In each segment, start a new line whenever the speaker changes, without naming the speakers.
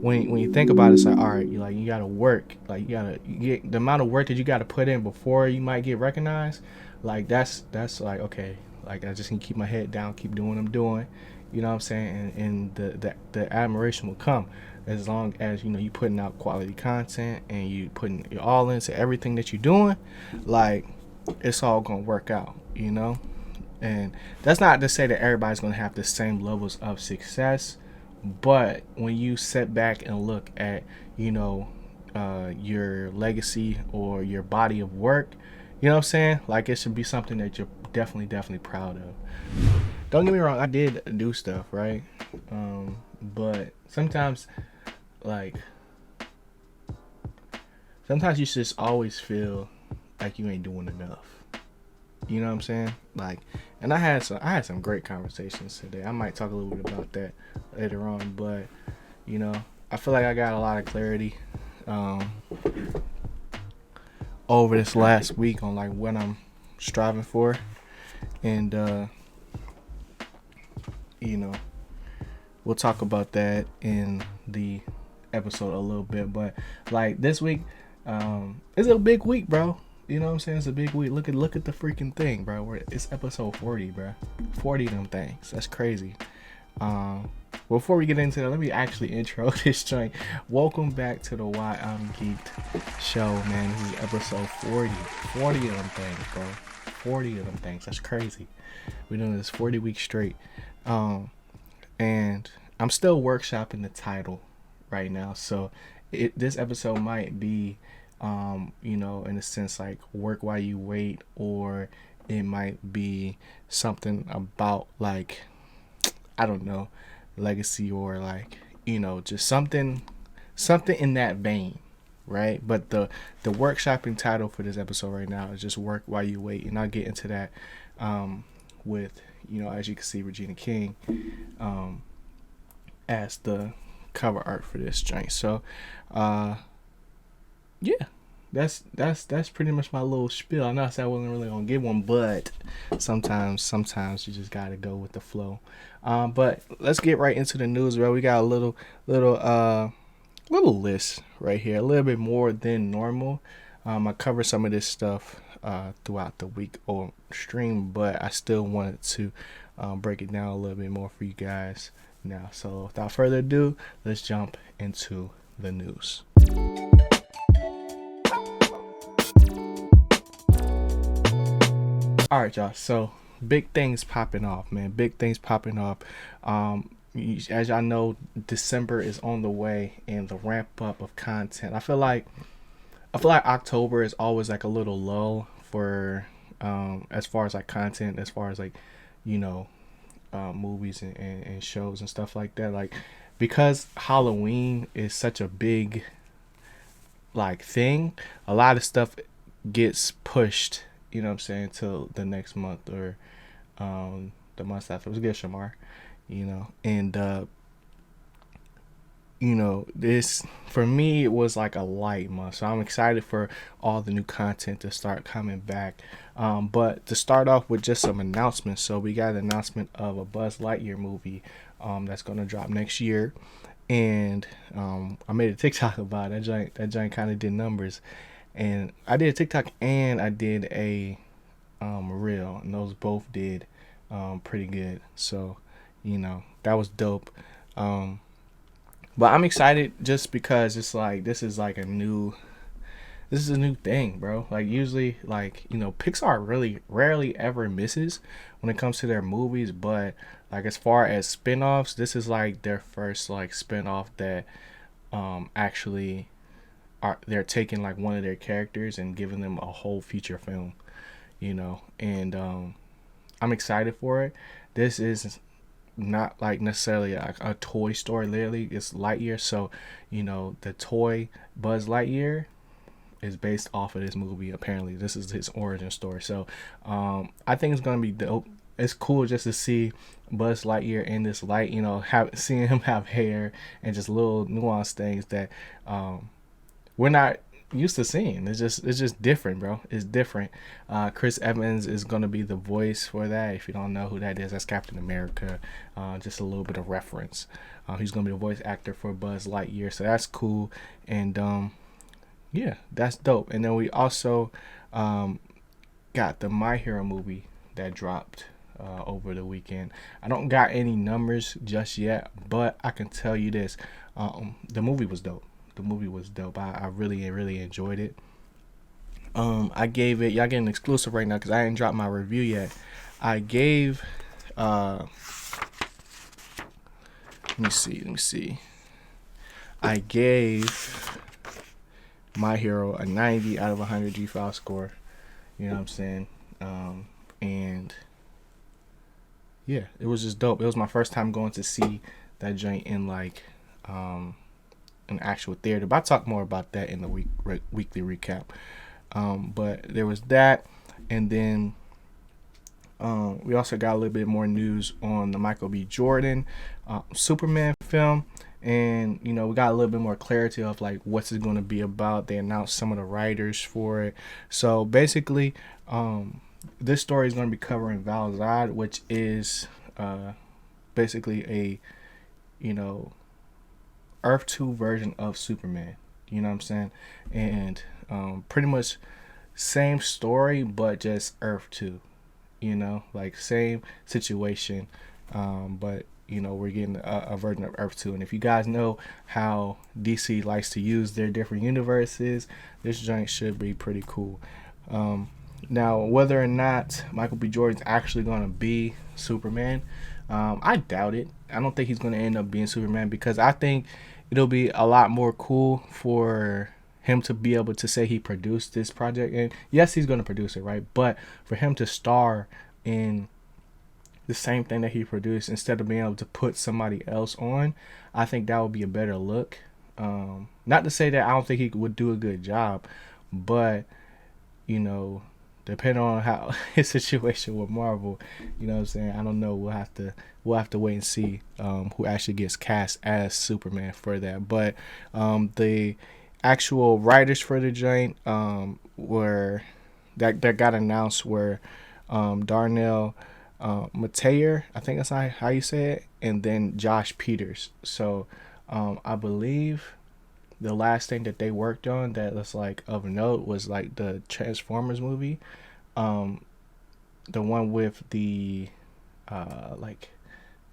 when you think about it, it's like, all right, you gotta work, like you get the amount of work that you gotta put in before you might get recognized. Like that's like, okay, like I just can keep my head down, keep doing what I'm doing, you know what I'm saying, and the admiration will come as long as you putting out quality content and you putting your all into everything that you're doing. Like, it's all gonna work out. And that's not to say that everybody's gonna have the same levels of success, but when you sit back and look at, your legacy or your body of work, you know what I'm saying? Like, it should be something that you're definitely proud of. Don't get me wrong, I did do stuff, right? But like, sometimes you just always feel like you ain't doing enough. You know what I'm saying? Like, and I had some great conversations today. I might talk a little bit about that later on, but you know, I feel like I got a lot of clarity um, over this last week on like what I'm striving for, and you know, we'll talk about that in the episode a little bit. But like this week, it's a big week, bro. You know what I'm saying? It's a big week. Look at the freaking thing, bro. It's episode 40, bro. 40 of them things. That's crazy. Um, Before we get into that, let me actually intro this joint. Welcome back to the Why I'm Geeked show, man. This is episode 40. 40 of them things, bro. 40 of them things. That's crazy. We're doing this 40 weeks straight. Um, and I'm still workshopping the title right now. So this episode might be, in a sense, like work while you wait, or it might be something about like, I don't know, legacy, or like, just something in that vein, right? But the workshopping title for this episode right now is just work while you wait, and I'll get into that with, as you can see, Regina King as the cover art for this joint. So yeah, that's pretty much my little spiel. I know I said I wasn't really gonna give one, but sometimes you just gotta go with the flow. But let's get right into the news, bro. We got a little list right here, a little bit more than normal. I covered some of this stuff throughout the week or stream, but I still wanted to break it down a little bit more for you guys now. So without further ado, let's jump into the news. All right, y'all. So big things popping off, man. Big things popping off. As y'all know, December is on the way, and the ramp up of content. I feel like October is always like a little low for as far as like content, as far as like, you know, movies and shows and stuff like that. Like, because Halloween is such a big like thing, a lot of stuff gets pushed, you know what I'm saying, till the next month, or the month after. It was good, Shamar. And this, for me, it was like a light month, so I'm excited for all the new content to start coming back. But to start off with just some announcements, so we got an announcement of a Buzz Lightyear movie that's going to drop next year. And I made a TikTok about it. That joint kind of did numbers, and I did a TikTok and I did a reel, and those both did pretty good. So that was dope. But I'm excited just because it's like, this is a new thing, bro. Like, usually, like, Pixar really rarely ever misses when it comes to their movies, but like, as far as spin-offs, this is like their first like spin-off that actually they're taking like one of their characters and giving them a whole feature film, and I'm excited for it. This is not like necessarily a toy story. Literally, it's Lightyear. So the toy Buzz Lightyear is based off of this movie. Apparently, this is his origin story. So I think it's gonna be dope. It's cool just to see Buzz Lightyear in this light, seeing him have hair and just little nuanced things that we're not used to seeing. It's just different, bro. It's different. Chris Evans is gonna be the voice for that. If you don't know who that is, that's Captain America. Just a little bit of reference. He's gonna be the voice actor for Buzz Lightyear, so that's cool. And yeah, that's dope. And then we also got the My Hero movie that dropped over the weekend. I don't got any numbers just yet, but I can tell you this: the movie was dope. The movie was dope. I really really enjoyed it. I gave it. Y'all getting exclusive right now because I didn't drop my review yet. I gave. Let me see. Let me see. I gave My Hero a 90 out of 100 G file score. You know what I'm saying? And yeah, it was just dope. It was my first time going to see that joint in like an actual theater. But I'll talk more about that in the weekly recap. But there was that, and then we also got a little bit more news on the Michael B. Jordan Superman film. And we got a little bit more clarity of like what's it going to be about. They announced some of the writers for it. So basically, this story is going to be covering Val Zod, which is basically a Earth 2 version of Superman. You know what I'm saying? And pretty much same story, but just Earth 2. Like same situation, but we're getting a version of Earth 2. And if you guys know how DC likes to use their different universes, this joint should be pretty cool. Now, whether or not Michael B. Jordan's actually going to be Superman, I doubt it. I don't think he's going to end up being Superman, because I think it'll be a lot more cool for him to be able to say he produced this project. And yes, he's going to produce it, right? But for him to star in the same thing that he produced instead of being able to put somebody else on, I think that would be a better look. Not to say that I don't think he would do a good job, but depending on how his situation with Marvel, you know what I'm saying, I don't know. We'll have to wait and see who actually gets cast as Superman for that. But the actual writers for the joint were that got announced were Darnell Mateer, I think that's how you say it, and then Josh Peters. So I believe the last thing that they worked on that was like of note was like the Transformers movie, the one with the like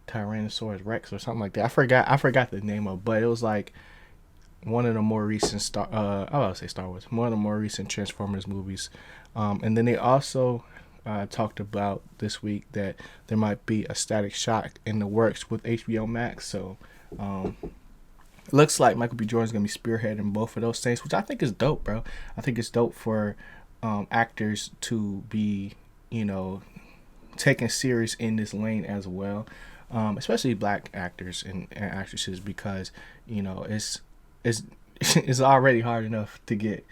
Tyrannosaurus Rex or something like that. I forgot the name of, but it was like one of the more recent I would say Star Wars, one of the more recent Transformers movies. And then they also talked about this week that there might be a Static Shock in the works with HBO Max. So it looks like Michael B. Jordan's gonna be spearheading both of those things, which I think is dope, bro. I think it's dope for actors to be, taken serious in this lane as well, especially black actors and actresses, because it's it's already hard enough to get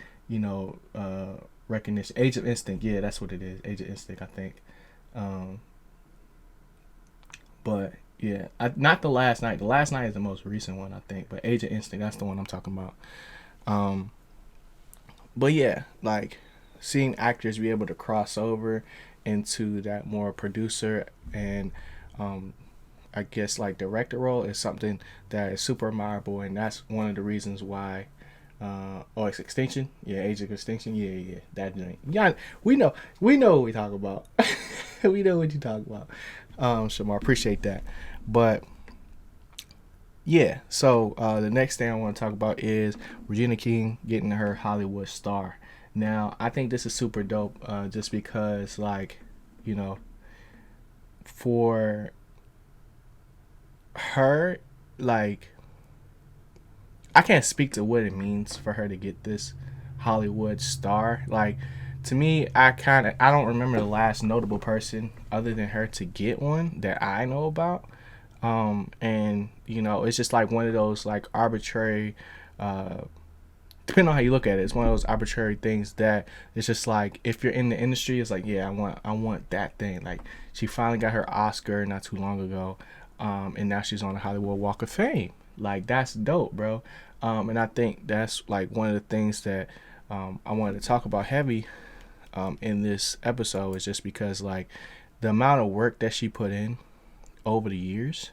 recognition. Age of Instinct, yeah, that's what it is. Age of Instinct, I think. But yeah, not The Last Night. The Last Night is the most recent one, I think. But Age of Instinct, that's the one I'm talking about. But yeah, like seeing actors be able to cross over into that more producer and I guess like director role is something that is super admirable, and that's one of the reasons why. It's Extinction. Yeah, Age of Extinction. Yeah, that joint. Yeah, we know what we talk about. We know what you talk about. Shamar, appreciate that. But yeah, so the next thing I want to talk about is Regina King getting her Hollywood star. Now, I think this is super dope, just because, like, for her, like, I can't speak to what it means for her to get this Hollywood star. Like, to me, I don't remember the last notable person other than her to get one that I know about. And it's just like one of those like arbitrary, depending on how you look at it, it's one of those arbitrary things that it's just like, if you're in the industry, it's like, yeah, I want that thing. Like, she finally got her Oscar not too long ago, and now she's on the Hollywood Walk of Fame. Like, that's dope, bro. And I think that's like one of the things that I wanted to talk about heavy in this episode is just because like the amount of work that she put in over the years,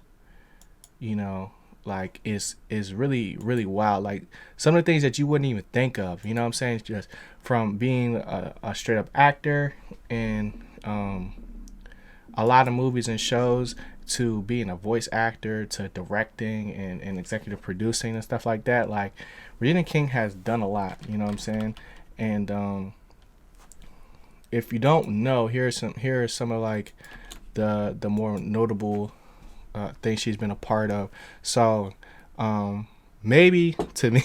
you know, like is really really wild. Like some of the things that you wouldn't even think of, you know what I'm saying? Just from being a straight up actor in a lot of movies and shows to being a voice actor to directing and executive producing and stuff like that. Like Regina King has done a lot, you know what I'm saying? And if you don't know, here are some of like the more notable things she's been a part of. So maybe to me,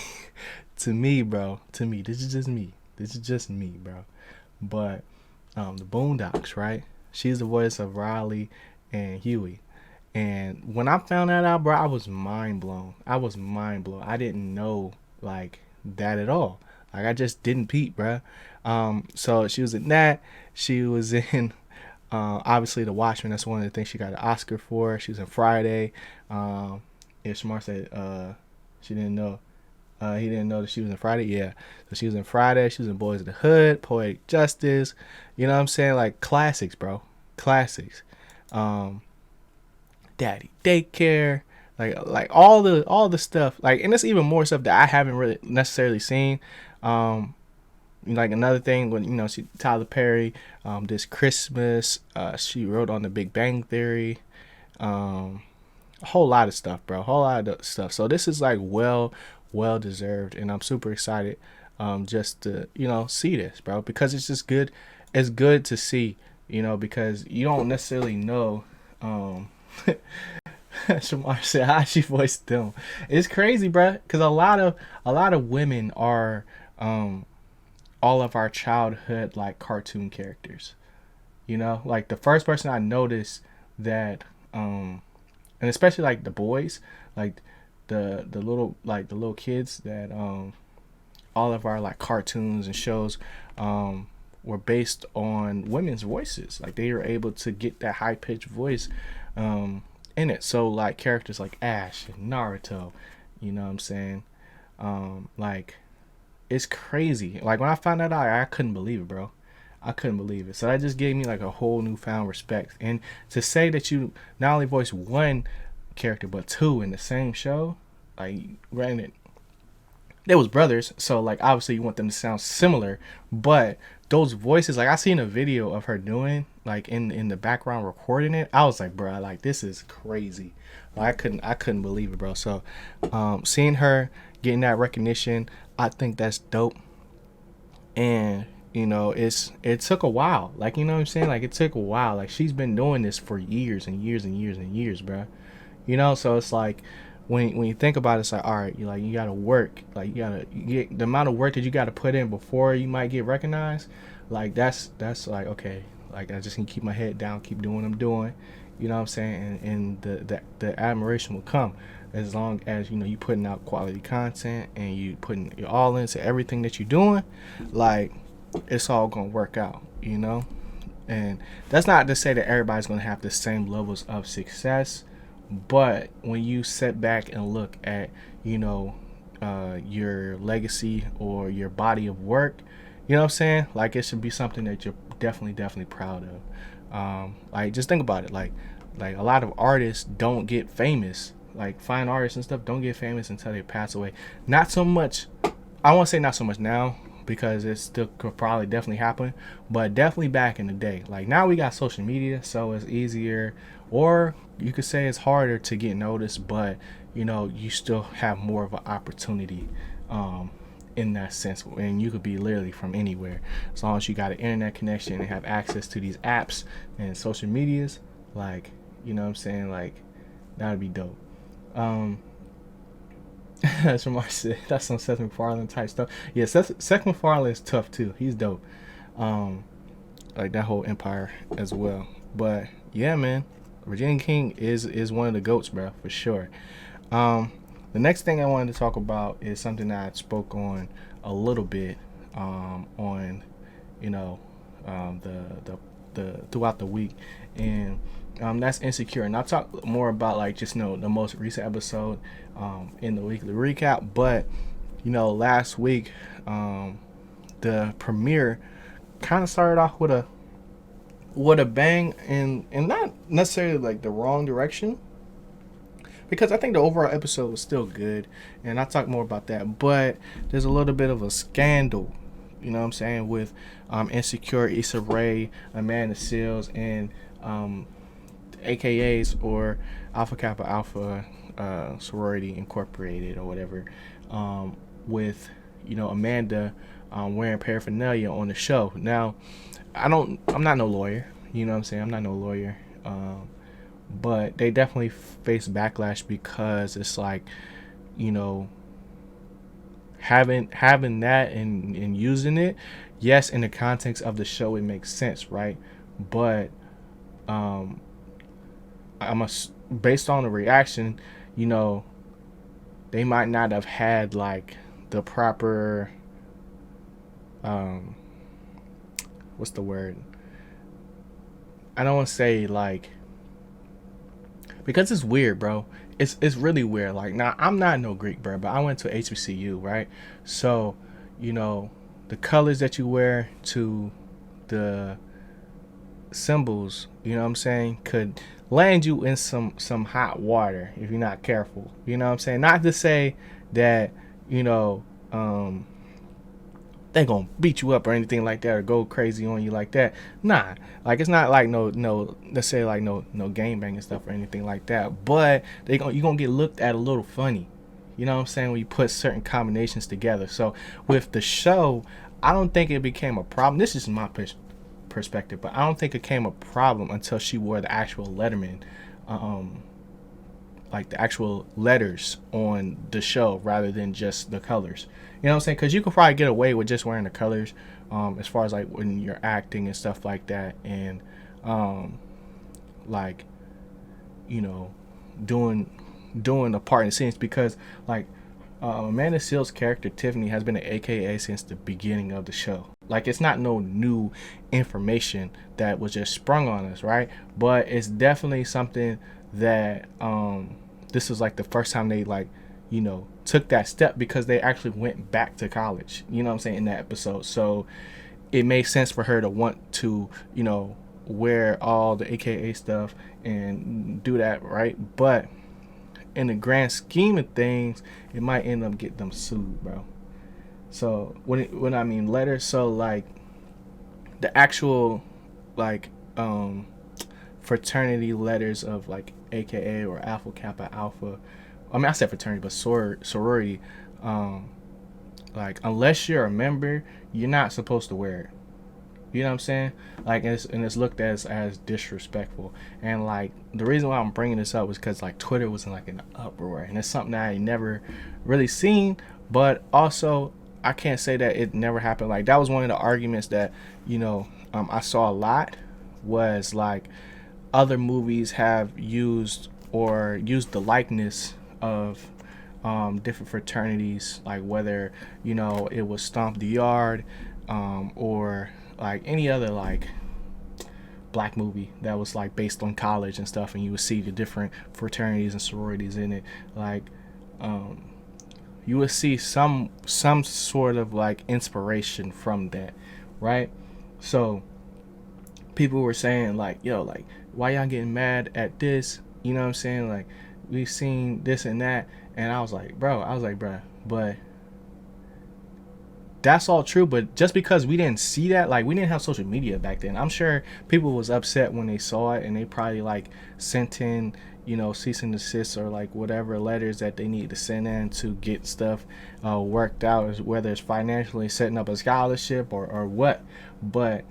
to me, this is just me, bro. But the Boondocks, right? She's the voice of Riley and Huey. And when I found that out, bro, I was mind blown. I didn't know like that at all. Like I just didn't peep, bro. So she was in that. She was in obviously The Watchmen. That's one of the things she got an Oscar for. She was in Friday. If Shamar said she didn't know. He didn't know that she was in Friday. Yeah. So she was in Friday. She was in Boys of the Hood, Poetic Justice. You know what I'm saying? Like classics, bro. Classics. Daddy Daycare. Like all the stuff. Like, and it's even more stuff that I haven't really necessarily seen. Like another thing when she Tyler Perry, this Christmas, she wrote on The Big Bang Theory. A whole lot of stuff, bro. A whole lot of stuff. So this is like well deserved, and I'm super excited just to see this, bro, because it's just good. It's good to see, because you don't necessarily know. Shamar said how she voiced them. It's crazy, bro, because a lot of women are all of our childhood like cartoon characters. Like the first person I noticed that and especially like the boys, like the little kids that all of our like cartoons and shows were based on women's voices. Like they were able to get that high pitched voice in it. So like characters like Ash and Naruto, you know what I'm saying? Like it's crazy. Like when I found that out, I couldn't believe it, bro. I couldn't believe it. So that just gave me like a whole newfound respect. And to say that you not only voice one character but two in the same show, like granted they was brothers, so like obviously you want them to sound similar, but those voices, like I seen a video of her doing like in the background recording it. I was like, bro, like this is crazy. Like, I couldn't believe it, bro. So seeing her getting that recognition, I think that's dope. And it took a while. Like, you know what I'm saying? Like it took a while. Like she's been doing this for years and years and years and years, bro. So it's like when you think about it, it's like, all right, you gotta work. Like you gotta get the amount of work that you gotta put in before you might get recognized. Like that's like, okay, like I just can keep my head down, keep doing what I'm doing. You know what I'm saying? And the admiration will come as long as you putting out quality content and you putting your all into everything that you're doing. Like it's all gonna work out, And that's not to say that everybody's gonna have the same levels of success, but when you sit back and look at your legacy or your body of work, you know what I'm saying? Like it should be something that you're definitely proud of. Like just think about it. Like a lot of artists don't get famous. Like fine artists and stuff don't get famous until they pass away. Not so much. I won't say not so much now, because it still could probably definitely happen, but definitely back in the day. Like now we got social media, so it's easier, or you could say it's harder to get noticed, but you still have more of an opportunity in that sense, and you could be literally from anywhere as long as you got an internet connection and have access to these apps and social medias. Like, you know what I'm saying? Like that would be dope. That's from our said. That's some Seth MacFarlane type stuff. Yeah, Seth MacFarlane is tough too. He's dope. Like that whole empire as well. But yeah, man, Regina King is one of the goats, bro, for sure. The next thing I wanted to talk about is something that I spoke on a little bit on the throughout the week, and that's Insecure. And I'll talk more about like just the most recent episode in the weekly recap. But last week the premiere kind of started off with a bang, and not necessarily like the wrong direction, because I think the overall episode was still good, and I'll talk more about that. But there's a little bit of a scandal, you know what I'm saying, with Insecure, Issa Rae, Amanda Seales, and AKAs, or Alpha Kappa Alpha Sorority Incorporated or whatever, with Amanda wearing paraphernalia on the show. Now, I'm not no lawyer, you know what I'm saying? I'm not no lawyer. But they definitely face backlash, because it's like, having that and using it, yes, in the context of the show it makes sense, right? But based on the reaction, they might not have had like the proper what's the word? I don't want to say like, because it's weird, bro. It's really weird. Like, now I'm not no Greek, bro, but I went to HBCU, right? So, the colors that you wear to the symbols, you know what I'm saying, could land you in some hot water if you're not careful. You know what I'm saying? Not to say that, they gonna beat you up or anything like that, or go crazy on you like that. Nah, like, it's not like no let's say like no gang banging stuff or anything like that. But you gonna get looked at a little funny. You know what I'm saying, when you put certain combinations together. So with the show, I don't think it became a problem. This is my perspective, but I don't think it became a problem until she wore the actual Letterman, like the actual letters on the show rather than just the colors. You know what I'm saying? Because you could probably get away with just wearing the colors, as far as like when you're acting and stuff like that, and like, doing the part in the scenes, because like Amanda Seales' character Tiffany has been an AKA since the beginning of the show. Like, it's not no new information that was just sprung on us, right? But it's definitely something that this was like the first time they like, took that step, because they actually went back to college, you know what I'm saying, in that episode. So it made sense for her to want to, wear all the AKA stuff and do that, right? But in the grand scheme of things, it might end up getting them sued, bro. So when I mean letters, so like the actual like fraternity letters of like AKA or Alpha Kappa Alpha, I mean, I said fraternity, but sorority, like, unless you're a member, you're not supposed to wear it. You know what I'm saying? Like, it's looked as disrespectful. And like, the reason why I'm bringing this up is because like Twitter was in like an uproar, and it's something that I never really seen. But also, I can't say that it never happened. Like, that was one of the arguments that I saw a lot, was like other movies have used the likeness of different fraternities, like whether it was Stomp the Yard, or like any other like black movie that was like based on college and stuff, and you would see the different fraternities and sororities in it. Like, you would see some sort of like inspiration from that, right? So people were saying like, yo, like, why y'all getting mad at this? You know what I'm saying? Like, we've seen this and that. And I was like, bruh, but that's all true. But just because we didn't see that, like, we didn't have social media back then. I'm sure people was upset when they saw it, and they probably like sent in, cease and desist, or like whatever letters that they need to send in to get stuff worked out, whether it's financially setting up a scholarship or what. But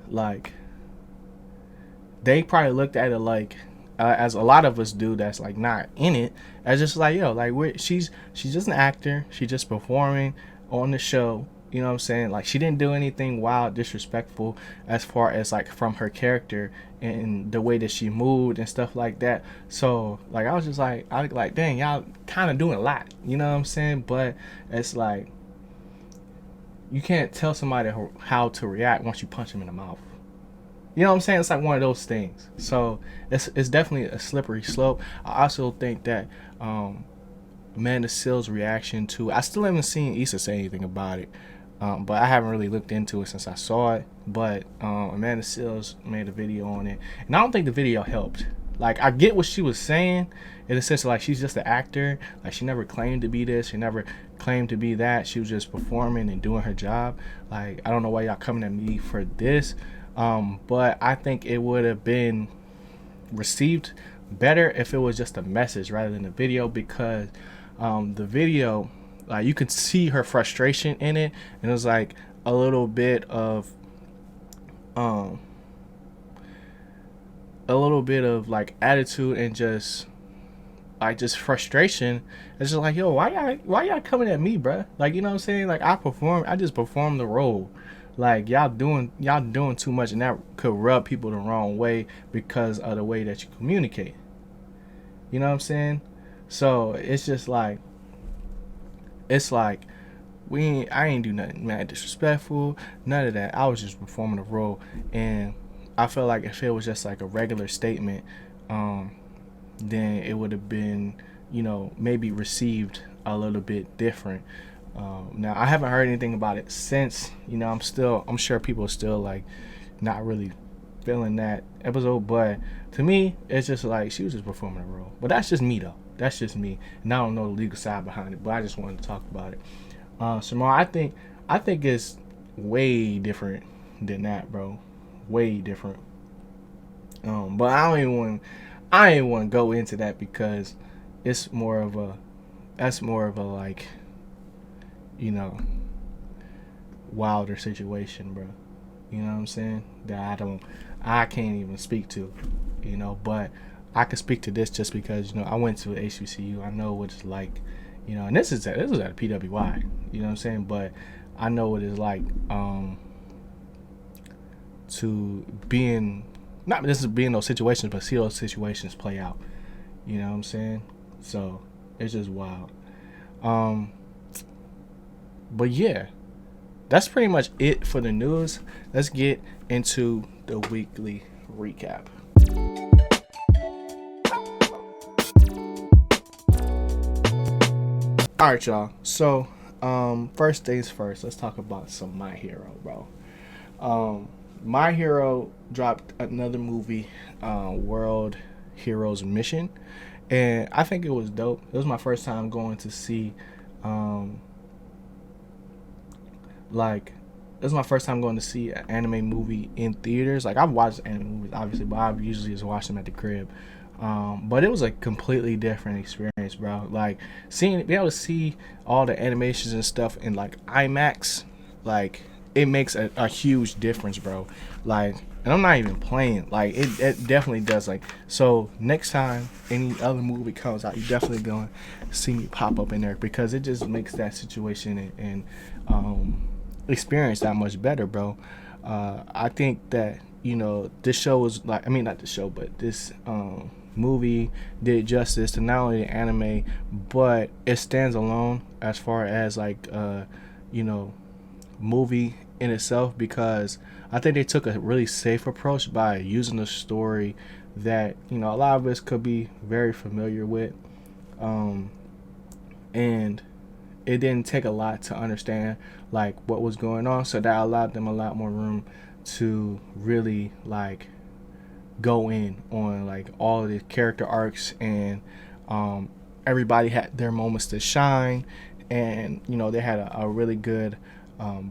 like, they probably looked at it like, as a lot of us do that's like not in it, as just like, yo, like, she's just an actor, she's just performing on the show, you know what I'm saying? Like, she didn't do anything wild, disrespectful, as far as like from her character and the way that she moved and stuff like that. So like, I was like, dang, y'all kind of doing a lot, you know what I'm saying? But it's like, you can't tell somebody how to react once you punch them in the mouth. You know what I'm saying? It's like one of those things. So it's definitely a slippery slope. I also think that Amanda Seales' reaction to. I still haven't seen Issa say anything about it, but I haven't really looked into it since I saw it. But Amanda Seales made a video on it, and I don't think the video helped. Like, I get what she was saying in the sense of, like, she's just an actor. Like, she never claimed to be this. She never claimed to be that. She was just performing and doing her job. Like, I don't know why y'all coming at me for this. But I think it would have been received better if it was just a message rather than a video, because the video, like, you could see her frustration in it, and it was like a little bit of like attitude and just frustration. It's just like, yo, why y'all coming at me, bruh? Like, you know what I'm saying? Like, I just performed the role. Like, y'all doing too much, and that could rub people the wrong way because of the way that you communicate. You know what I'm saying? So it's just like, I ain't do nothing mad disrespectful, none of that. I was just performing the role, and I feel like if it was just like a regular statement, then it would have been, maybe received a little bit different. Now, I haven't heard anything about it since. I'm sure people are still like not really feeling that episode, but to me, it's just like she was just performing a role. But that's just me, though. That's just me, and I don't know the legal side behind it, but I just wanted to talk about it. Samar, I think it's way different than that, bro. Way different. But I ain't want to go into that because it's more of a like, wilder situation, bro. You know what I'm saying? That I can't even speak to, but I can speak to this just because, I went to HBCU. I know what it's like, and this is at a PWI, you know what I'm saying? But I know what it's like, to not just be in those situations, but see those situations play out. You know what I'm saying? So it's just wild. But yeah, that's pretty much it for the news. Let's get into the weekly recap. All right, y'all. So, first things first, let's talk about some My Hero, bro. My Hero dropped another movie, World Heroes Mission, and I think it was dope. It was my first time going to see, an anime movie in theaters. Like, I've watched anime movies, obviously, but I've usually just watched them at the crib. But it was a completely different experience, bro. Like, be able to see all the animations and stuff in like IMAX, like, it makes a huge difference, bro. Like, and I'm not even playing. Like, it definitely does. Like, so next time any other movie comes out, you definitely going to see me pop up in there because it just makes that situation and experience that much better, bro. I think that, this show was like, I mean, not the show, but this movie did justice to not only the anime, but it stands alone as far as like, movie in itself, because I think they took a really safe approach by using a story that, a lot of us could be very familiar with, and it didn't take a lot to understand like what was going on, so that allowed them a lot more room to really like go in on like all of the character arcs, and everybody had their moments to shine, and they had a really good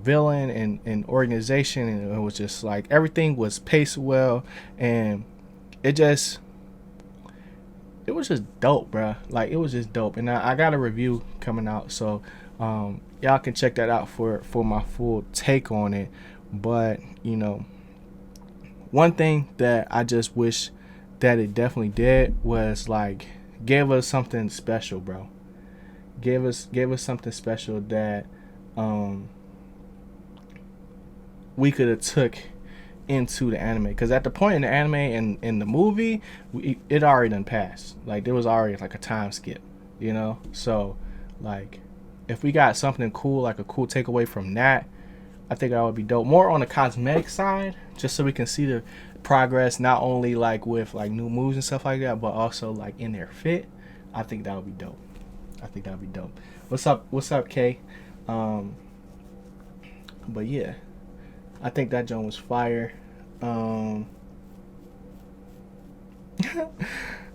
villain and organization, and it was just like everything was paced well, and it was just dope, bruh. Like, it was just dope, and I got a review coming out, so y'all can check that out for my full take on it. But one thing that I just wish that it definitely did was like give us something special, bro. Give us something special that we could have took into the anime, because at the point in the anime and in the movie, it already done passed. Like, there was already like a time skip, so like if we got something cool, like a cool takeaway from that, I think that would be dope. More on the cosmetic side, just so we can see the progress, not only like with like new moves and stuff like that, but also like in their fit. I think that would be dope. I think that'd be dope. What's up, Kay? Um, but yeah, I think that joint was fire. Um,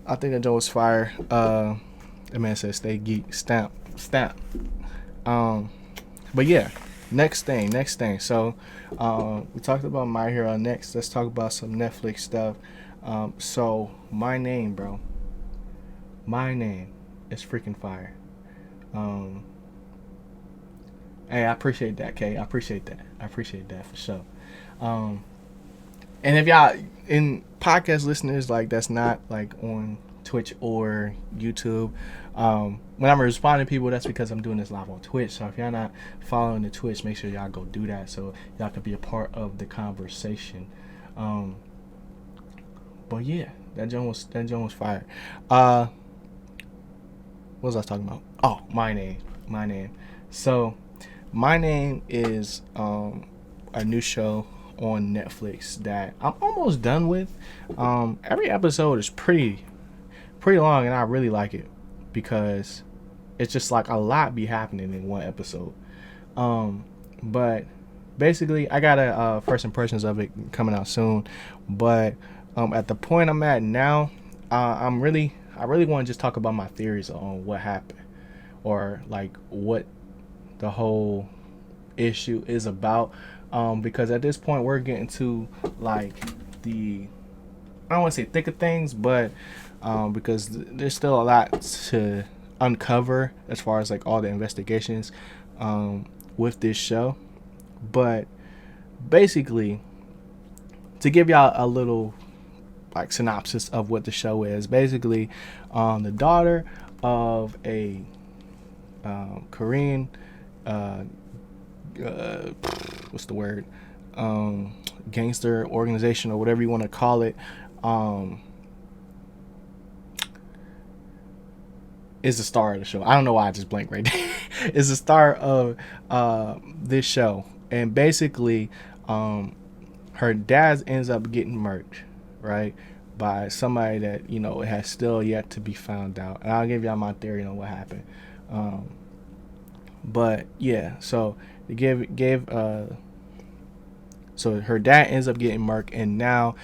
I think that joint was fire. The man said, "Stay geek, stamp." Um, but yeah, next thing. So, we talked about My Hero. Next, let's talk about some Netflix stuff. So my name, bro. My name is freaking fire. Um, hey, I appreciate that, Kay. I appreciate that for sure. Um, and if y'all in podcast listeners like that's not like on Twitch or YouTube, when I'm responding to people, that's because I'm doing this live on Twitch. So if y'all not following the Twitch, make sure y'all go do that so y'all can be a part of the conversation. But yeah, that joint was fire. What was I talking about? Oh, my name. So my name is a new show on Netflix that I'm almost done with. Every episode is pretty long, and I really like it because it's just like a lot be happening in one episode. But basically, I got a first impressions of it coming out soon. But at the point I'm at now, I really want to just talk about my theories on what happened, or like what the whole issue is about. Because at this point we're getting to like the, I don't want to say thick of things, but because there's still a lot to uncover as far as like all the investigations with this show. But basically, to give y'all a little like synopsis of what the show is, basically the daughter of a Korean what's the word, gangster organization or whatever you want to call it, is the star of the show. I don't know why I just blanked right there. Is the star of this show, and basically her dad ends up getting murked, right, by somebody that has still yet to be found out. And I'll give y'all my theory on what happened. But yeah, so they gave so her dad ends up getting murked, and now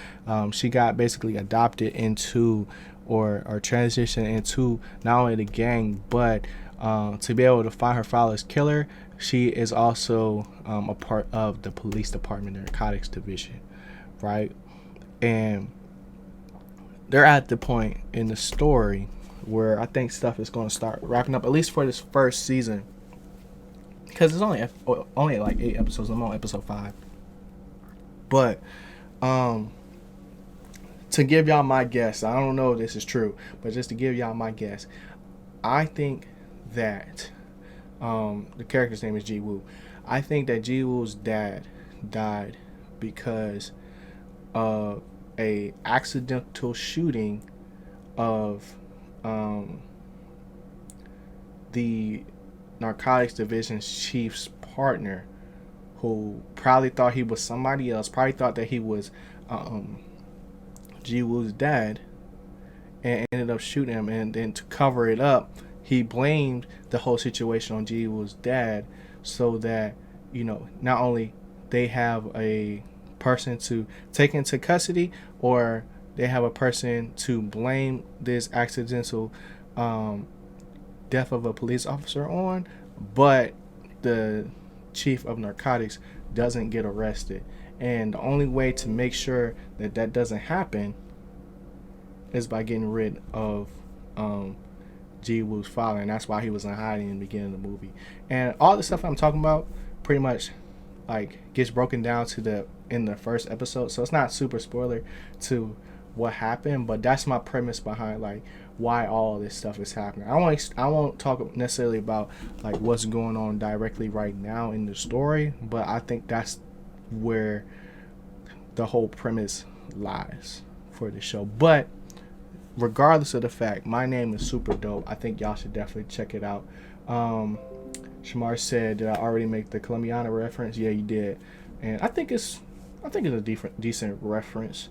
she got basically adopted into or transitioned into not only the gang, but to be able to find her father's killer, she is also a part of the police department, narcotics division, right? And they're at the point in the story where I think stuff is going to start wrapping up, at least for this first season, because it's only like 8 episodes. I'm on episode 5. But to give y'all my guess, I don't know if this is true, but just to give y'all my guess, I think that the character's name is Ji-woo. I think that Ji-woo's dad died because of a accidental shooting of the narcotics division's chief's partner, who probably thought he was somebody else, probably thought that he was Ji-woo's dad, and ended up shooting him. And then to cover it up, he blamed the whole situation on Ji-woo's dad, so that not only they have a person to take into custody, or they have a person to blame this accidental death of a police officer on, but the chief of narcotics doesn't get arrested. And the only way to make sure that that doesn't happen is by getting rid of Ji-woo's father, and that's why he was in hiding in the beginning of the movie. And all the stuff I'm talking about pretty much like gets broken down to in the first episode, so it's not super spoiler to what happened, but that's my premise behind like why all this stuff is happening. I won't talk necessarily about like what's going on directly right now in the story, but I think that's where the whole premise lies for the show. But regardless of the fact, my name is super dope. I think y'all should definitely check it out. Shamar said, did I already make the Colombiana reference? Yeah, you did. And I think it's a decent reference,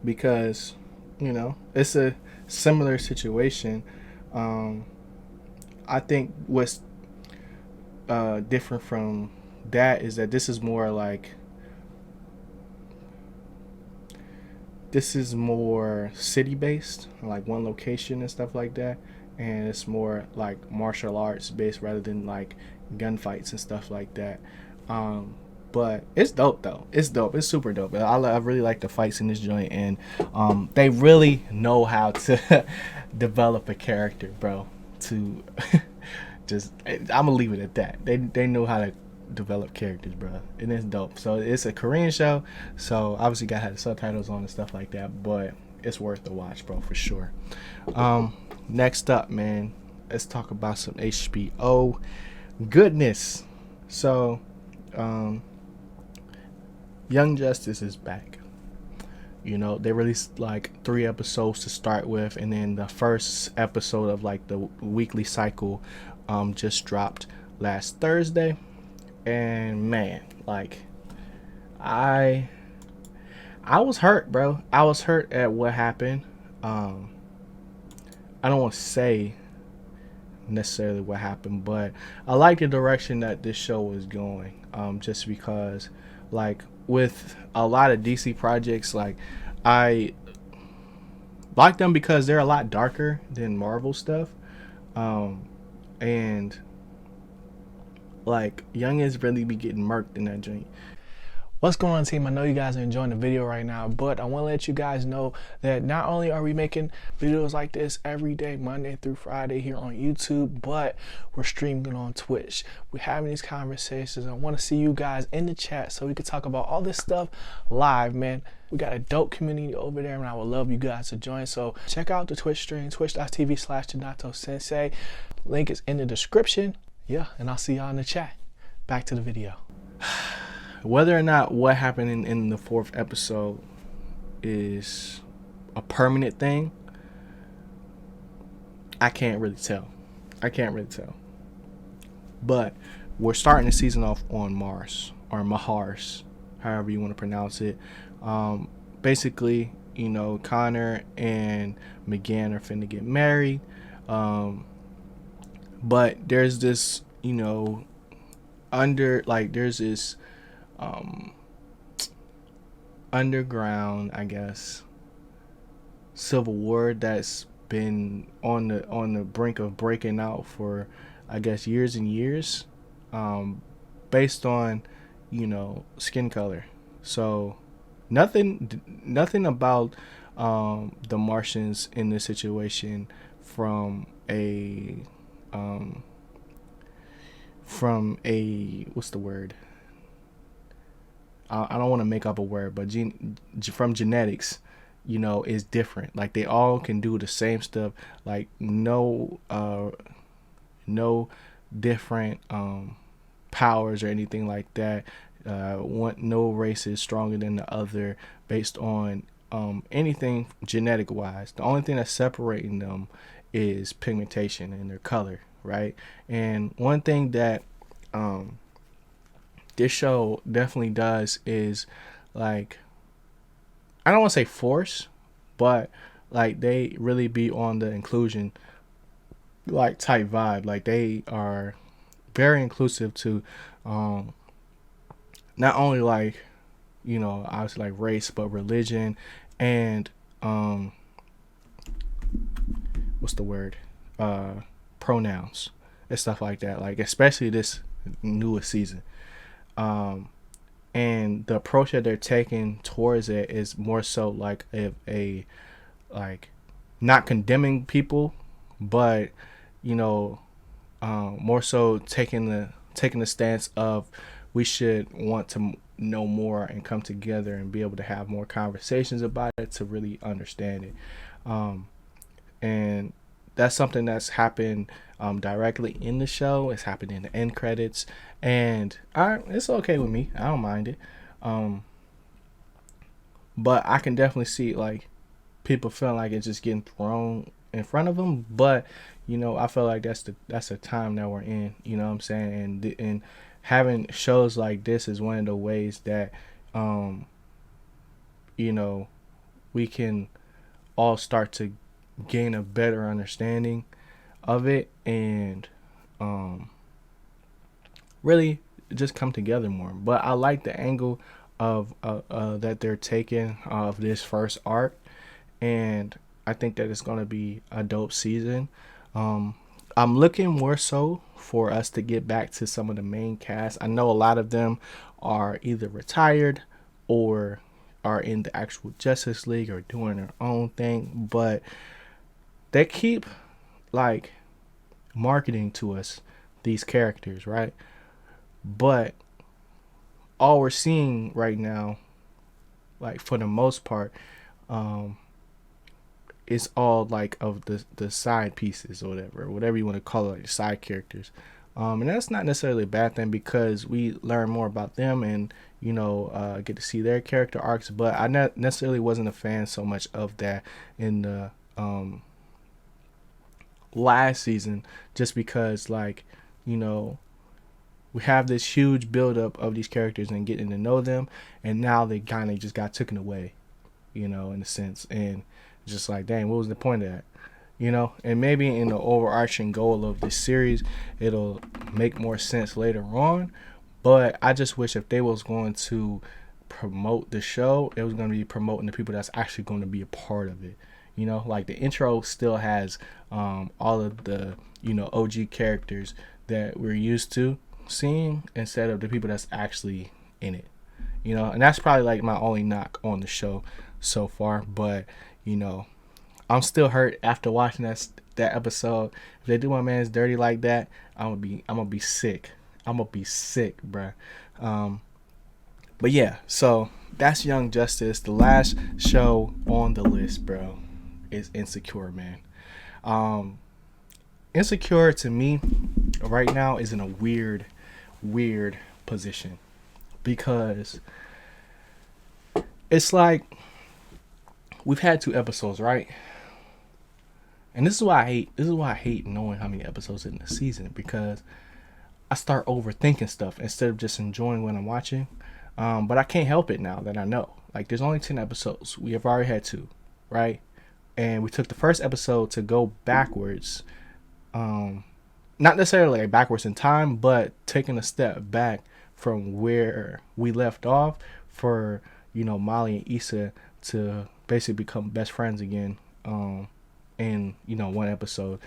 because it's a similar situation Um, I think what's different from that is that this is more city based, like one location and stuff like that, and it's more like martial arts based rather than like gunfights and stuff like that. Um, but it's dope though. It's dope. It's super dope. I really like the fights in this joint, and they really know how to develop a character, bro. To just, I'm gonna leave it at that. They know how to develop characters, bro, and it's dope. So it's a Korean show, so obviously got to have the subtitles on and stuff like that. But it's worth the watch, bro, for sure. Next up, man, let's talk about some HBO goodness. So, Young Justice is back. You know, they released like 3 episodes to start with, and then the first episode of like the weekly cycle just dropped last Thursday. And man, like I was hurt, bro. I was hurt at what happened. I don't want to say necessarily what happened, but I like the direction that this show was going. Just because, like, with a lot of DC projects, like, I like them because they're a lot darker than Marvel stuff. And like, youngins really be getting murked in that joint. What's going on, team? I know you guys are enjoying the video right now, but I want to let you guys know that not only are we making videos like this every day, Monday through Friday here on YouTube, but we're streaming on Twitch. We're having these conversations. I want to see you guys in the chat so we can talk about all this stuff live, man. We got a dope community over there, and I would love you guys to join. So check out the Twitch stream, twitch.tv/Ginato Sensei. Link is in the description. Yeah, and I'll see y'all in the chat. Back to the video. Whether or not what happened in the 4th episode is a permanent thing, I can't really tell. But we're starting the season off on Mars, or Mahars, however you want to pronounce it. Basically, you know, Connor and McGann are finna get married. But there's this, you know, there's this underground, I guess, civil war that's been on the brink of breaking out for, I guess, years and years, based on, you know, skin color. So nothing about the Martians in this situation from a what's the word? I don't want to make up a word, but from genetics, you know, is different. Like, they all can do the same stuff. Like, no different powers or anything like that. No race is stronger than the other based on anything genetic wise. The only thing that's separating them is pigmentation and their color, right? And one thing that this show definitely does is, like, I don't want to say force, but like, they really be on the inclusion like type vibe. Like, they are very inclusive to not only, like, you know, obviously like race, but religion and what's the word? Pronouns and stuff like that. Like, especially this newest season. And the approach that they're taking towards it is more so like a like, not condemning people, but, you know, more so taking the stance of, we should want to know more and come together and be able to have more conversations about it to really understand it. And that's something that's happened directly in the show. It's happened in the end credits, and it's okay with me. I don't mind it. But I can definitely see, like, people feeling like it's just getting thrown in front of them. But, you know, I feel like that's the time that we're in. You know what I'm saying? And having shows like this is one of the ways that you know, we can all start to gain a better understanding of it, and really just come together more. But I like the angle of that they're taking of this first arc, and I think that it's gonna be a dope season. Um, I'm looking more so for us to get back to some of the main cast. I know a lot of them are either retired or are in the actual Justice League or doing their own thing, but they keep like marketing to us these characters, right? But all we're seeing right now, like for the most part, um, is all like of the side pieces or whatever you want to call it, like side characters. And that's not necessarily a bad thing because we learn more about them and get to see their character arcs. But I not necessarily wasn't a fan so much of that in the last season, just because you know we have this huge buildup of these characters and getting to know them, and now they kind of just got taken away, in a sense, and just like, dang, what was the point of that? And maybe in the overarching goal of this series, it'll make more sense later on. But I just wish if they was going to promote the show, it was going to be promoting the people that's actually going to be a part of it. Like the intro still has all of the OG characters that we're used to seeing instead of the people that's actually in it. And that's probably like my only knock on the show so far. But I'm still hurt after watching that episode. If they do my man's dirty like that, I'm gonna be sick. I'm gonna be sick, bruh. But yeah, so that's Young Justice. The last show on the list, bro, is Insecure, man. Insecure to me right now is in a weird position because it's like we've had 2 episodes, right? And this is why I hate knowing how many episodes in the season, because I start overthinking stuff instead of just enjoying what I'm watching. But I can't help it now that I know. Like, there's only 10 episodes. We have already had 2, right? And we took the first episode to go backwards. Not necessarily like backwards in time, but taking a step back from where we left off for, Molly and Issa to basically become best friends again. In one episode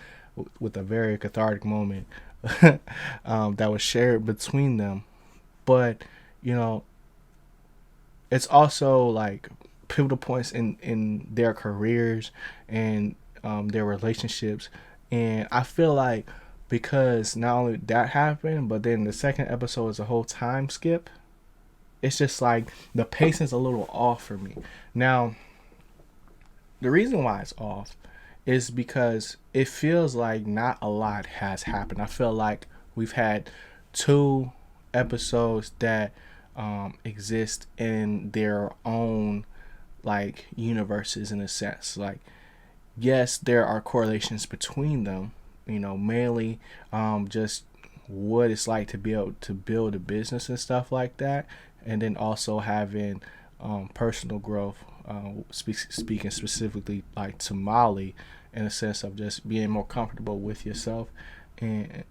with a very cathartic moment that was shared between them. But it's also like pivotal points in their careers and their relationships. And I feel like because not only that happened, but then the second episode is a whole time skip, it's just like the pacing's a little off for me. Now, the reason why it's off is because it feels like not a lot has happened. I feel like we've had 2 episodes that exist in their own like universes in a sense. Like, yes, there are correlations between them, mainly just what it's like to be able to build a business and stuff like that, and then also having personal growth, speaking specifically like to Molly, in a sense of just being more comfortable with yourself and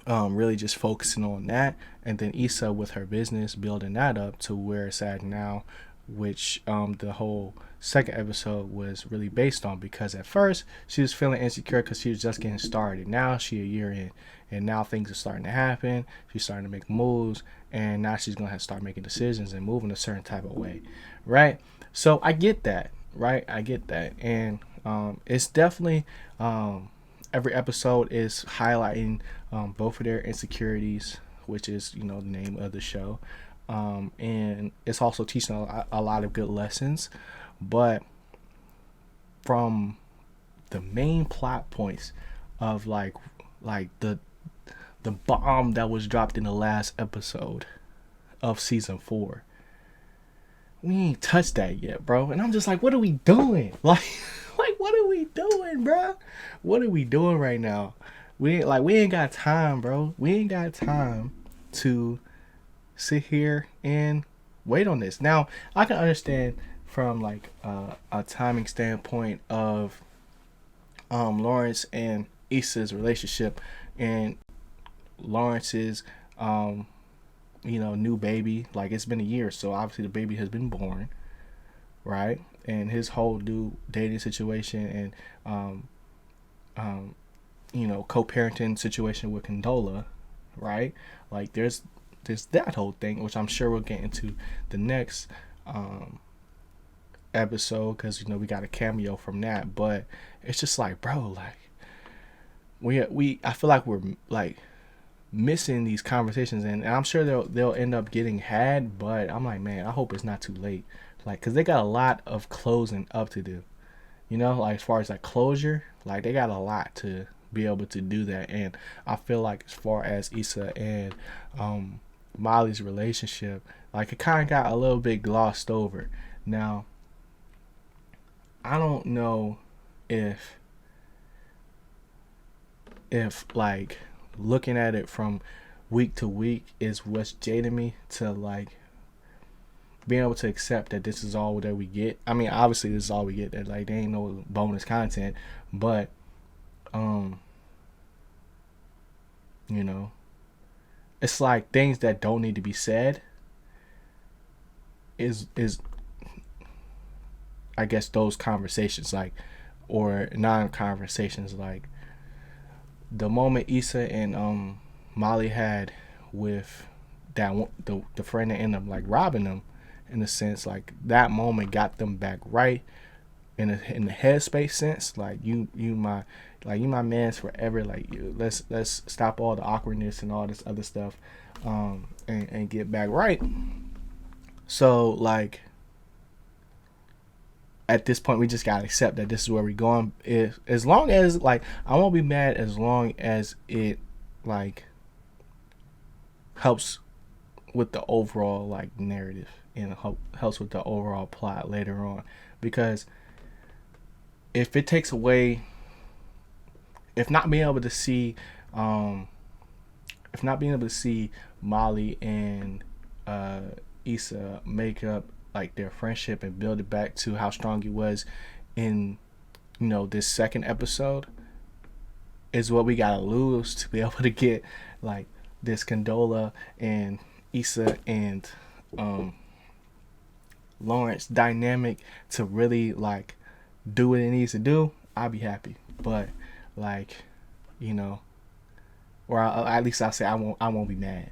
really just focusing on that. And then Issa with her business, building that up to where it's at now, which the whole second episode was really based on, because at first she was feeling insecure because she was just getting started. Now she a year in, and now things are starting to happen. She's starting to make moves, and now she's gonna have to start making decisions and moving a certain type of way, right? So I get that, right? I get that, and it's definitely every episode is highlighting both of their insecurities, which is the name of the show, and it's also teaching a lot of good lessons. But from the main plot points of like the bomb that was dropped in the last episode of season 4, we ain't touched that yet, bro. And I'm just like, what are we doing? Like what are we doing, bro? What are we doing right now? We ain't got time, bro. We ain't got time to sit here and wait on this. Now, I can understand from like a timing standpoint of Lawrence and Issa's relationship and Lawrence's new baby. Like, it's been a year, so obviously the baby has been born, right? And his whole new dating situation and co-parenting situation with Condola, right? Like, there's that whole thing, which I'm sure we'll get into the next episode, because we got a cameo from that. But it's just like, bro, like, we I feel like we're like missing these conversations, and I'm sure they'll end up getting had, but I'm like, man, I hope it's not too late, like, because they got a lot of closing up to do, like, as far as like closure, like, they got a lot to be able to do that. And I feel like as far as Issa and Molly's relationship, like, it kind of got a little bit glossed over. Now, I don't know if like, looking at it from week to week is what's jading me to, like, being able to accept that this is all that we get. I mean, obviously this is all we get, that, like, there ain't no bonus content, but it's like things that don't need to be said is I guess those conversations, like, or non-conversations, like the moment Issa and Molly had with that one, the friend that ended up, like, robbing them, in a sense, like, that moment got them back right in the headspace sense. Like, you my man's forever. Like, let's stop all the awkwardness and all this other stuff, and get back right. So, like, at this point, we just gotta accept that this is where we're going. As long as, like, I won't be mad as long as it, like, helps with the overall, like, narrative, and helps with the overall plot later on. Because if it takes away, if not being able to see Molly and Issa make up, like, their friendship and build it back to how strong it was in this second episode, is what we gotta lose to be able to get, like, this Condola and Issa and Lawrence dynamic to really, like, do what it needs to do. I'll be happy. But, like, or at least I'll say I won't be mad,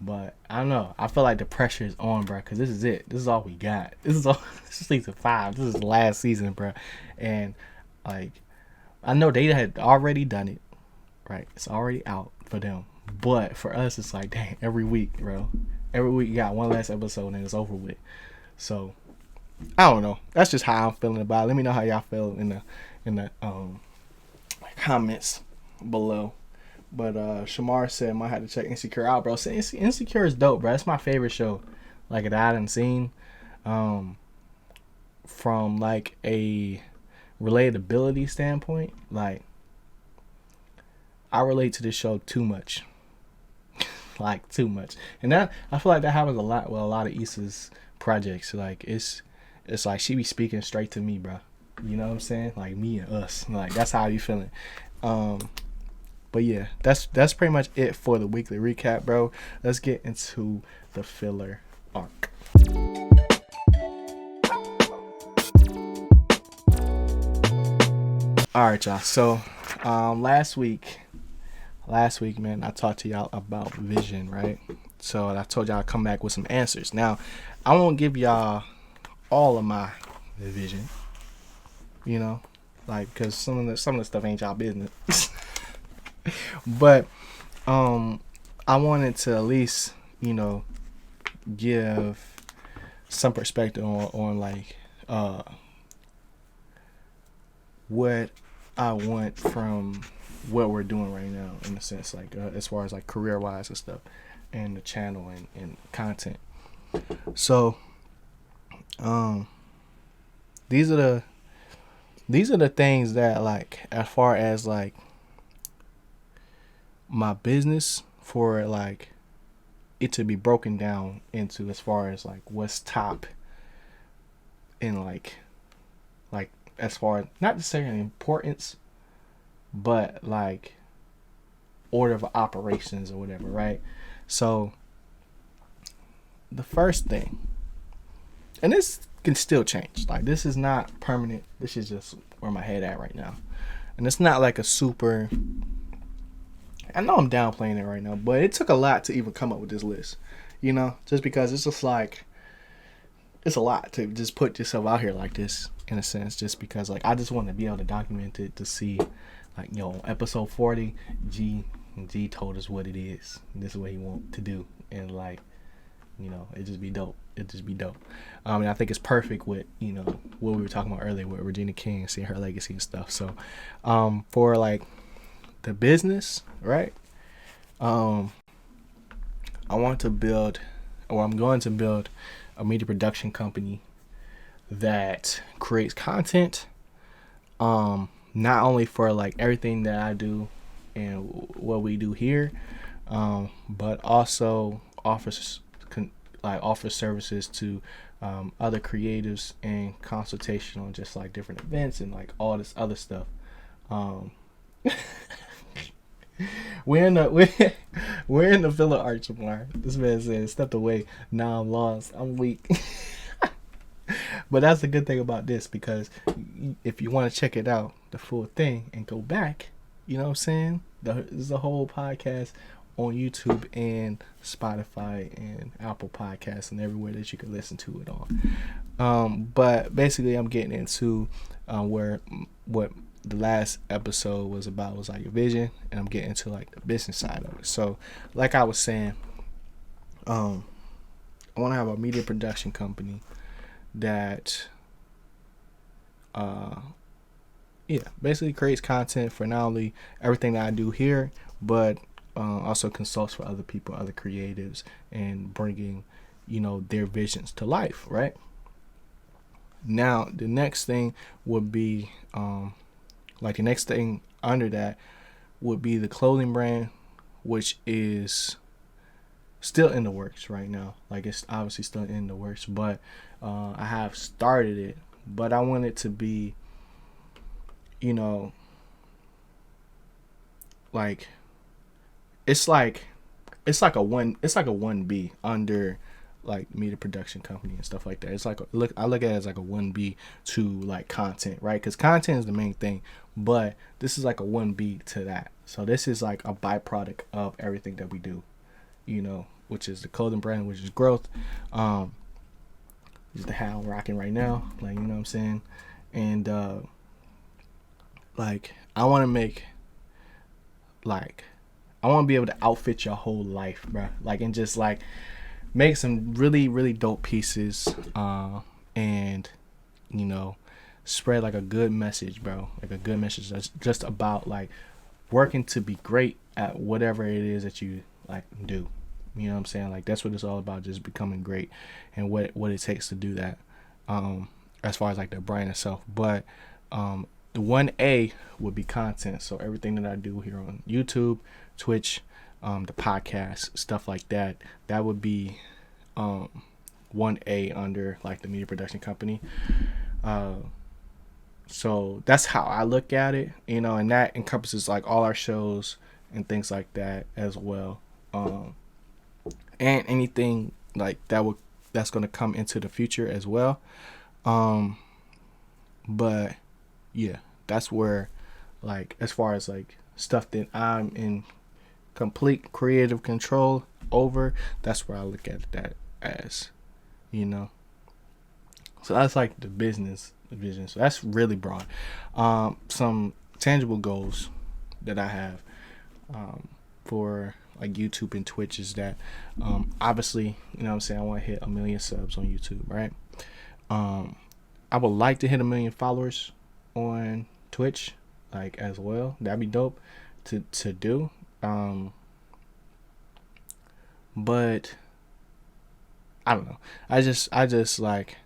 But I don't know. I feel like the pressure is on, bro, because this is it. This is all we got. This is season 5. This is the last season, bro. And, like, I know they had already done it, right? It's already out for them. But for us, it's like, dang, every week, bro. Every week you got one last episode and it's over with. So, I don't know. That's just how I'm feeling about it. Let me know how y'all feel in the comments below. But Shamar said, might have to check Insecure out, bro. So Insecure is dope, bro. It's my favorite show, like, that I hadn't seen, from, like, a relatability standpoint. Like, I relate to this show too much. Like, too much. And that, I feel like that happens a lot with a lot of Issa's projects. Like, it's like she be speaking straight to me, bro. You know what I'm saying? Like, me and us. Like, that's how I be feeling. But yeah, that's pretty much it for the weekly recap, bro. Let's get into the filler arc. All right, y'all. So, last week, man, I talked to y'all about vision, right? So I told y'all I'd come back with some answers. Now, I won't give y'all all of my vision, like, because some of the stuff ain't y'all business. But I wanted to at least, give some perspective on like what I want from what we're doing right now, in a sense, like, as far as, like, career wise and stuff, and the channel and content. So these are the things that, like, as far as, like, my business, for, like, it to be broken down into, as far as, like, what's top in, like as far as, not necessarily importance, but like order of operations or whatever, right? So the first thing, and this can still change. Like, this is not permanent. This is just where my head at right now. And it's not like a super, I know I'm downplaying it right now, but it took a lot to even come up with this list. You know, just because it's just like, it's a lot to just put yourself out here like this, in a sense, just because like I just want to be able to document it to see, like, episode 40, G told us what it is. This is what he want to do, and like, it just be dope. And I think it's perfect with what we were talking about earlier with Regina King, seeing her legacy and stuff. So for like the business, right? I want to build, or I'm going to build, a media production company that creates content, not only for like everything that I do and what we do here, but also offers services to other creatives and consultation on just like different events and like all this other stuff. We're in the Villa Arch tomorrow. This man said, "Stepped away. Now I'm lost. I'm weak." But that's the good thing about this, because if you want to check it out, the full thing, and go back, you know what I'm saying? There's a whole podcast on YouTube and Spotify and Apple Podcasts and everywhere that you can listen to it on. But basically, I'm getting into what the last episode was about, was like a vision, and I'm getting into like the business side of it. So like I was saying, I want to have a media production company that basically creates content for not only everything that I do here, but also consults for other people, other creatives, and bringing their visions to life, right? Now the next thing would be the next thing under that would be the clothing brand, which is still in the works right now. Like, it's obviously still in the works, but I have started it. But I want it to be, like, it's like a 1B under like media production company and stuff like that. It's like I look at it as like a 1B to like content, right? Because content is the main thing, but this is like a 1B to that. So this is like a byproduct of everything that we do, which is the clothing brand, which is growth. Is the how I'm rocking right now, like, what I'm saying? And like, I want to make, like, I want to be able to outfit your whole life, bro. Like, and just like make some really, really dope pieces, and spread like a good message, bro. Like a good message that's just about like working to be great at whatever it is that you like do. You know what I'm saying? Like, that's what it's all about, just becoming great and what it takes to do that, as far as like the brand itself. But the 1A would be content. So everything that I do here on YouTube, Twitch, the podcast, stuff like that, that would be 1A under like the media production company. So that's how I look at it, and that encompasses like all our shows and things like that as well. And anything like that's going to come into the future as well. But yeah, that's where, like, as far as like stuff that I'm in complete creative control over, that's where I look at that as, so that's like the business vision. So that's really broad. Some tangible goals that I have for like YouTube and Twitch is that obviously, what I'm saying, I want to hit 1 million subs on YouTube, right? I would like to hit 1 million followers on Twitch, like, as well. That'd be dope to do. But I don't know. I just like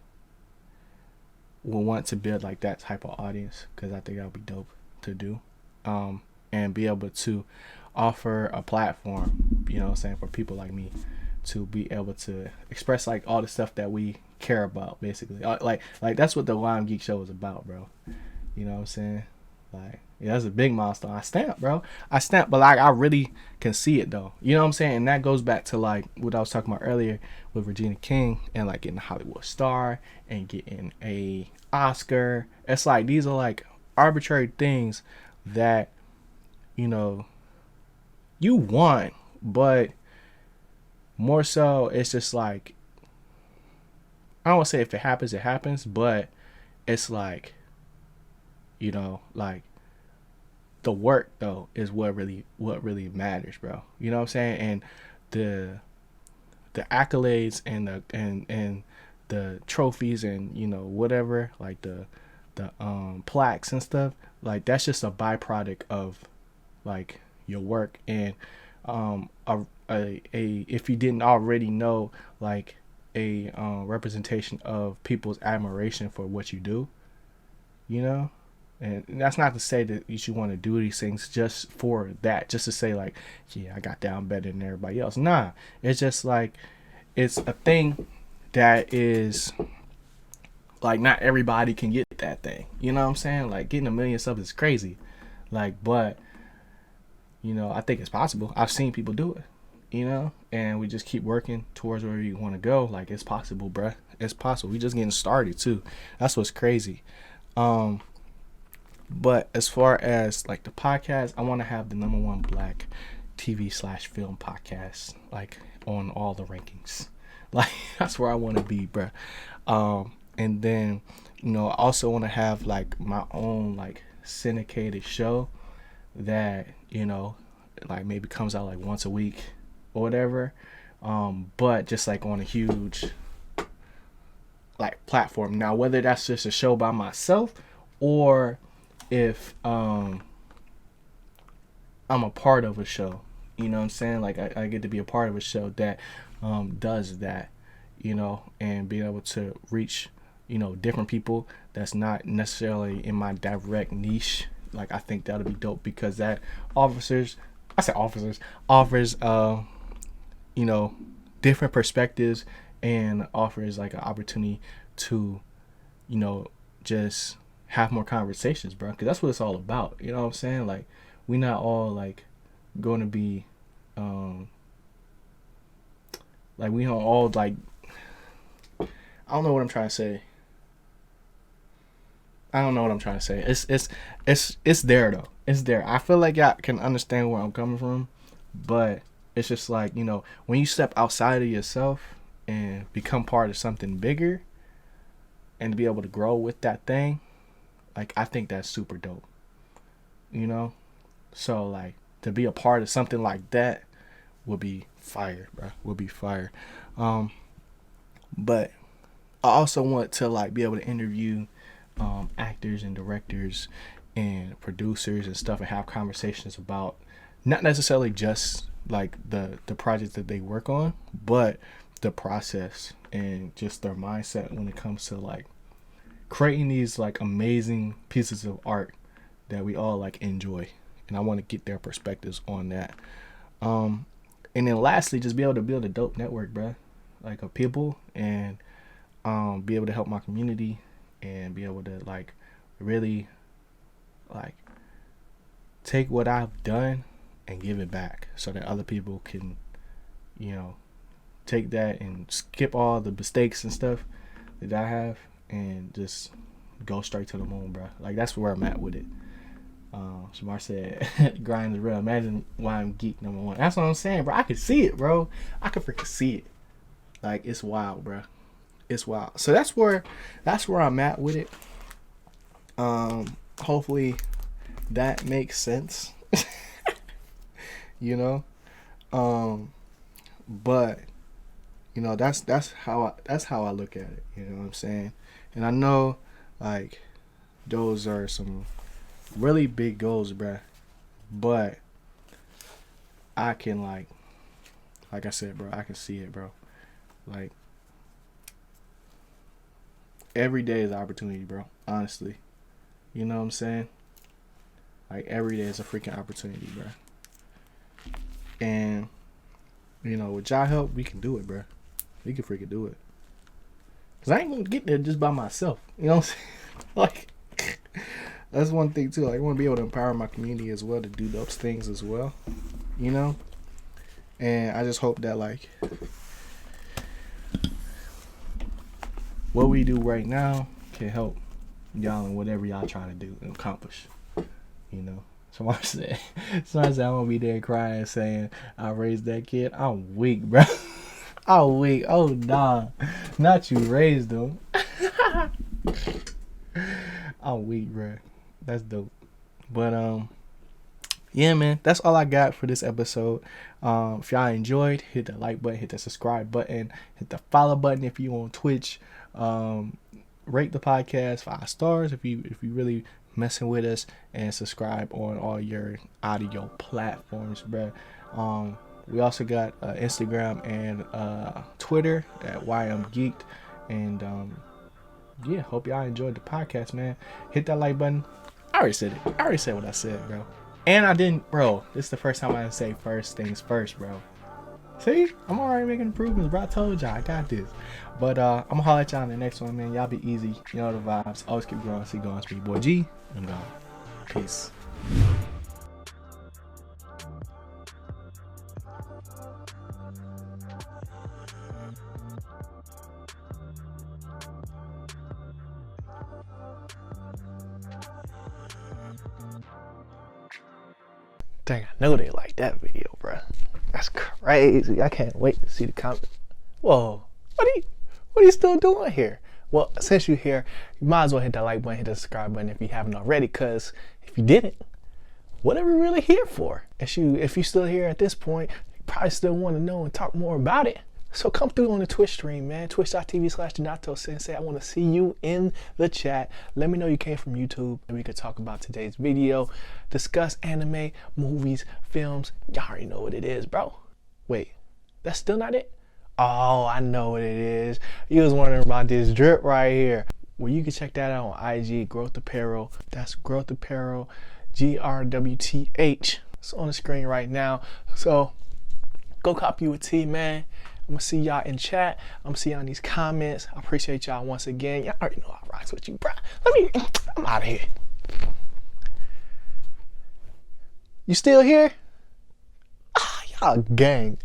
will want to build like that type of audience, because I think that would be dope to do, and be able to offer a platform, for people like me to be able to express like all the stuff that we care about, basically. Like that's what the Lime Geek Show is about, bro. You know what I'm saying? Like, Yeah, that's a big milestone. I stamp, bro. I stamp, but like I really can see it though. You know what I'm saying? And that goes back to like what I was talking about earlier with Regina King and like getting a Hollywood star and getting a Oscar. It's like these are like arbitrary things that, you know, you want, but more so it's just like I don't want to say if it happens, it happens, but it's like, like the work though is what really matters, bro. You know what I'm saying? And the the accolades and the trophies and whatever, like the plaques and stuff, like that's just a byproduct of like your work. And if you didn't already know, like a representation of people's admiration for what you do, you know. And that's not to say that you should want to do these things just for that, just to say like, yeah, I got down better than everybody else. Nah, it's just like it's a thing that is like not everybody can get that thing. You know what I'm saying? Like getting 1 million subs is crazy. Like, but I think it's possible. I've seen people do it. And we just keep working towards where you want to go. Like it's possible, bruh. It's possible. We just getting started too. That's what's crazy. But as far as like the podcast, I want to have the #1 Black TV/film podcast, like on all the rankings. Like that's where I want to be, bruh. And then, I also want to have like my own like syndicated show that, like maybe comes out like once a week or whatever. But just like on a huge like platform. Now, whether that's just a show by myself or if I'm a part of a show, you know what I'm saying? Like I get to be a part of a show that does that, and being able to reach, different people that's not necessarily in my direct niche. Like I think that'll be dope because that offers different perspectives and offers like an opportunity to, just have more conversations, bro, because that's what it's all about. You know what I'm saying? Like we not all like going to be like we don't all like, I don't know what I'm trying to say. It's there though. It's there. I feel like y'all can understand where I'm coming from, but it's just like, when you step outside of yourself and become part of something bigger and to be able to grow with that thing, like I think that's super dope. So like to be a part of something like that would be fire, bro. Would be fire. But I also want to like be able to interview actors and directors and producers and stuff and have conversations about not necessarily just like the projects that they work on, but the process and just their mindset when it comes to like creating these like amazing pieces of art that we all like enjoy. And I want to get their perspectives on that. And then lastly, just be able to build a dope network, bruh, like of people, and be able to help my community and be able to like really like take what I've done and give it back so that other people can, take that and skip all the mistakes and stuff that I have and just go straight to the moon, bro. Like that's where I'm at with it. Shamar said, grind is real. Imagine why I'm geek #1. That's what I'm saying, bro. I can see it, bro. I can freaking see it. Like it's wild, bro. It's wild. So that's where I'm at with it. Hopefully that makes sense. But that's how I look at it. You know what I'm saying? And I know like those are some really big goals, bruh. But I can like I said, bro, I can see it, bro. Like every day is an opportunity, bro. Honestly, you know what I'm saying? Like every day is a freaking opportunity, bro. And with y'all help, we can do it, bro. We can freaking do it. Cause I ain't gonna get there just by myself. You know what I'm saying? that's one thing too. Like, I want to be able to empower my community as well to do those things as well, you know. And I just hope that like what we do right now can help y'all in whatever y'all trying to do and accomplish, you know. Somebody said I'm gonna be there crying saying I raised that kid. I'm weak, bro. I'm weak. Oh nah, not you raised them. I'm weak, bro. That's dope. But yeah, man, that's all I got for this episode. If y'all enjoyed, hit the like button, hit the subscribe button, hit the follow button if you on Twitch. Rate the podcast 5 stars if you really messing with us, and subscribe on all your audio platforms, bro. We also got Instagram and Twitter at YMGeeked, and yeah, hope y'all enjoyed the podcast, man. Hit that like button. I already said it. I already said what I said, bro. And I didn't, bro. This is the first time I say first things first, bro. See, I'm already making improvements, bro. I told y'all I got this. But I'm gonna holler at y'all in the next one, man. Y'all be easy. You know the vibes. Always keep growing. See going. Speed boy G. I'm gone. Peace. Dang, I know they like that video, bro. That's crazy. I can't wait to see the comments. Whoa, what are you still doing here? Well, since you're here, you might as well hit that like button, hit the subscribe button if you haven't already, because if you didn't, what are we really here for? If you're still here at this point, you probably still want to know and talk more about it. So come through on the Twitch stream, man. Twitch.tv/Ginato Sensei. I want to see you in the chat. Let me know you came from YouTube, and we could talk about today's video, discuss anime, movies, films. Y'all already know what it is, bro. Wait, that's still not it? Oh, I know what it is. You was wondering about this drip right here. Well, you can check that out on IG, Growth Apparel. That's Growth Apparel, GRWTH. It's on the screen right now. So go copy you a tee, man. I'm gonna see y'all in chat. I'm gonna see y'all in these comments. I appreciate y'all once again. Y'all already know I rocks with you, bro. I'm out of here. You still here? Ah, y'all gang.